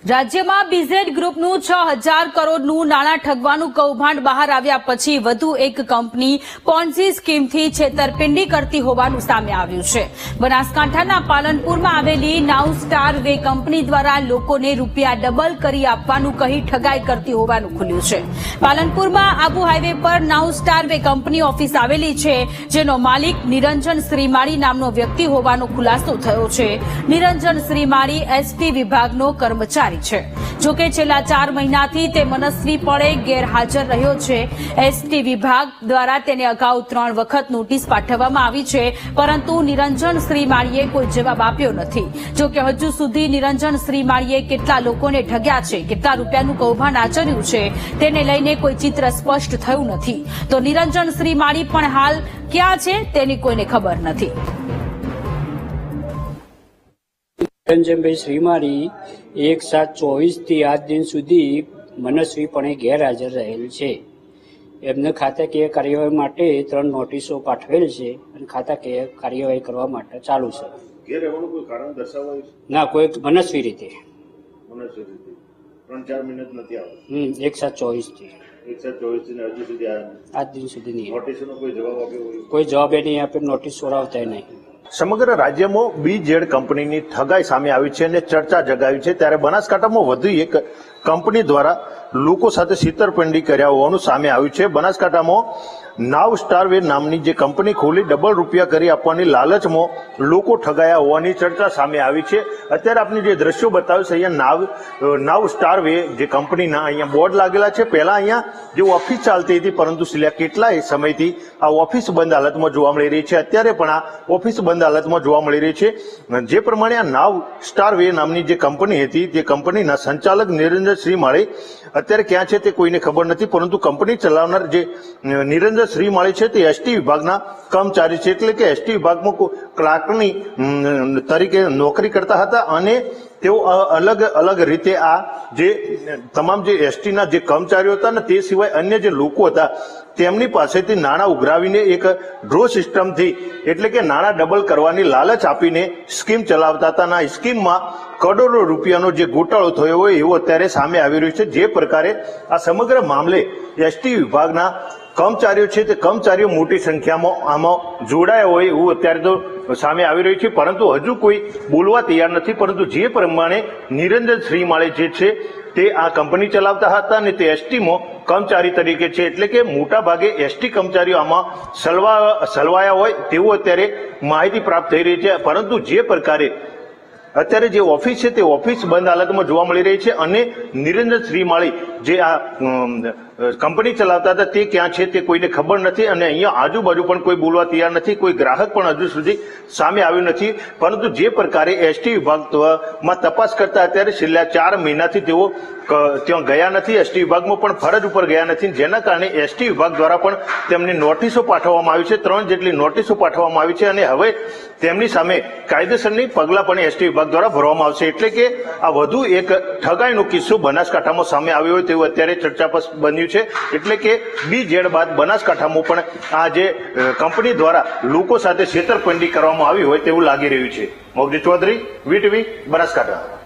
રાજ્યમાં બીઝેડ ગ્રુપનું 6,000 કરોડનું નાણાં ઠગવાનું કૌભાંડ બહાર આવ્યા પછી વધુ એક કંપની પોન્ઝી સ્કીમથી છેતરપિંડી કરતી હોવાનું સામે આવ્યું છે। બનાસકાંઠાના પાલનપુરમાં આવેલી નાઉ સ્ટાર વે કંપની દ્વારા લોકોને રૂપિયા ડબલ કરી આપવાનું કહી ઠગાઈ કરતી હોવાનું ખુલ્યું છે। પાલનપુરમાં આબુ હાઈવે પર નાઉ સ્ટાર વે કંપની ઓફિસ આવેલી છે, જેનો માલિક નિરંજન શ્રીમાળી નામનો વ્યક્તિ હોવાનો ખુલાસો થયો છે। નિરંજન શ્રીમાળી એસટી વિભાગનો કર્મચારી છે। જોકે છેલ્લા 4 મહિનાથી તે મનસ્વીપણે ગેરહાજર રહ્યો છે। એસટી વિભાગ દ્વારા તેને અગાઉ 3 વખત નોટિસ પાઠવવામાં આવી છે, પરંતુ નિરંજન શ્રીમાળીએ કોઈ જવાબ આપ્યો નથી। જોકે હજુ સુધી નિરંજન શ્રીમાળીએ કેટલા લોકોને ઠગ્યા છે, કેટલા રૂપિયાનું કૌભાંડ આચર્યું છે, તેને લઈને કોઈ ચિત્ર સ્પષ્ટ થયું નથી। તો નિરંજન શ્રીમાળી પણ હાલ ક્યાં છે તેની કોઈને ખબર નથી। નિરંજનભાઈ શ્રીમાળી 1/7/24 થી આજ દિન સુધી મનસ્વીપણે ગેરહાજર રહેલ છે। એમને ખાતાકીય કાર્યવાહી માટે 3 નોટિસો પાઠવેલ છે અને ખાતાકીય કાર્યવાહી કરવા માટે ચાલુ છે। ઘેર રહેવાનું કોઈ કારણ દર્શાવાયું ના, કોઈ મનસ્વી રીતે 3-4 મહિના નથી આવતું। 1/7/24 થી 1/7/24 થી હજુ સુધી આજ દિન સુધી નહીં। નોટિસનો કોઈ જવાબ આપ્યો હોય? કોઈ જવાબ એ નહીં આપે, નોટિસ છોડાવતા નહીં। સમગ્ર રાજ્યમાં બીઝેડ કંપનીની ઠગાઈ સામે આવી છે અને ચર્ચા જગાવી છે, ત્યારે બનાસકાંઠામાં વધુ એક કંપની દ્વારા લોકો સાથે છેતરપિંડી કર્યા હોવાનું સામે આવ્યું છે। બનાસકાંઠામાં નાવ સ્ટાર વે નામની જે કંપની ખોલી ડબલ રૂપિયા કરી આપવાની લાલચમાં લોકો ઠગાયા હોવાની ચર્ચા સામે આવી છે। અત્યારે આપણે જે દ્રશ્યો બતાવ્યું છે, અહીંયા નાવ સ્ટાર વે જે કંપનીના અહીંયા બોર્ડ લાગેલા છે। પહેલા અહીંયા જે ઓફિસ ચાલતી હતી, પરંતુ છેલ્લા કેટલાય સમયથી આ ઓફિસ બંધ હાલતમાં જોવા મળી રહી છે। અત્યારે પણ આ ઓફિસ બંધ હાલતમાં જોવા મળી રહી છે। જે પ્રમાણે આ નાવ સ્ટાર વે નામની જે કંપની હતી, તે કંપનીના સંચાલક નિરંજન શ્રીમાળી અત્યારે ક્યાં છે તે કોઈને ખબર નથી, પરંતુ કંપની ચલાવનાર જે નિરંજન શ્રીમાળી છે તે એસટી વિભાગના કર્મચારી છે, એટલે કે એસટી વિભાગમાં ક્લાર્કની તરીકે નોકરી કરતા હતા અને તેઓ અલગ અલગ રીતે આ જે તમામ જે એસટીના જે કર્મચારીઓ હતા ને તે સિવાય અન્ય જે લોકો હતા તેમની પાસેથી નાણાં ઉઘરાવીને એક ડ્રો સિસ્ટમથી, એટલે કે નાણાં ડબલ કરવાની લાલચ આપીને સ્કીમ ચલાવતા હતા અને આ સ્કીમમાં કરોડો રૂપિયાનો જે ગોટાળો થયો હોય એવું અત્યારે સામે આવી રહ્યું છે। જે પ્રકારે આ સમગ્ર મામલે એસટી વિભાગના કર્મચારીઓ છે તે કર્મચારીઓ મોટી સંખ્યામાં આમાં જોડાયા હોય એવું અત્યારે તો સામે આવી રહ્યું છે, પરંતુ હજુ કોઈ બોલવા તૈયાર નથી। પરંતુ જે પ્રમાણે નિરંજન શ્રીમાળી જે છે તે આ કંપની ચલાવતા હતા અને તે એસટીમાં કર્મચારી તરીકે છે, એટલે કે મોટા ભાગે એસટી કર્મચારીઓ આમાં સલવાયા હોય તેવું અત્યારે માહિતી પ્રાપ્ત થઈ રહી છે। પરંતુ જે પ્રકારે અત્યારે જે ઓફિસ છે તે ઓફિસ બંધ હાલતમાં જોવા મળી રહી છે અને નિરંજન શ્રીમાળી જે આ કંપની ચલાવતા હતા તે ક્યાં છે તે કોઈને ખબર નથી અને અહીંયા આજુબાજુ પણ કોઈ બોલવા તૈયાર નથી, કોઈ ગ્રાહક પણ હજુ સુધી સામે આવ્યું નથી। પરંતુ જે પ્રકારે એસટી વિભાગમાં તપાસ કરતા અત્યારે છેલ્લા 4 મહિનાથી તેઓ ત્યાં ગયા નથી, એસટી વિભાગમાં પણ ફરજ ઉપર ગયા નથી, જેના કારણે એસટી વિભાગ દ્વારા પણ તેમને નોટિસો પાઠવવામાં આવી છે। 3 જેટલી નોટિસો પાઠવવામાં આવી છે અને હવે તેમની સામે કાયદેસરની પગલાં પણ એસટી વિભાગ દ્વારા ભરવામાં આવશે। એટલે કે આ વધુ એક ઠગાઈનો કિસ્સો બનાસકાંઠામાં સામે આવ્યો હોય તેવું અત્યારે ચર્ચાસ્પદ બન્યું છે। એટલે કે બીઝેડ બાદ બનાસકાંઠામાં પણ આ જે કંપની દ્વારા લોકો સાથે છેતરપિંડી કરવામાં આવી હોય તેવું લાગી રહ્યું છે। મોગજી ચૌધરી, વીટીવી, બનાસકાંઠા।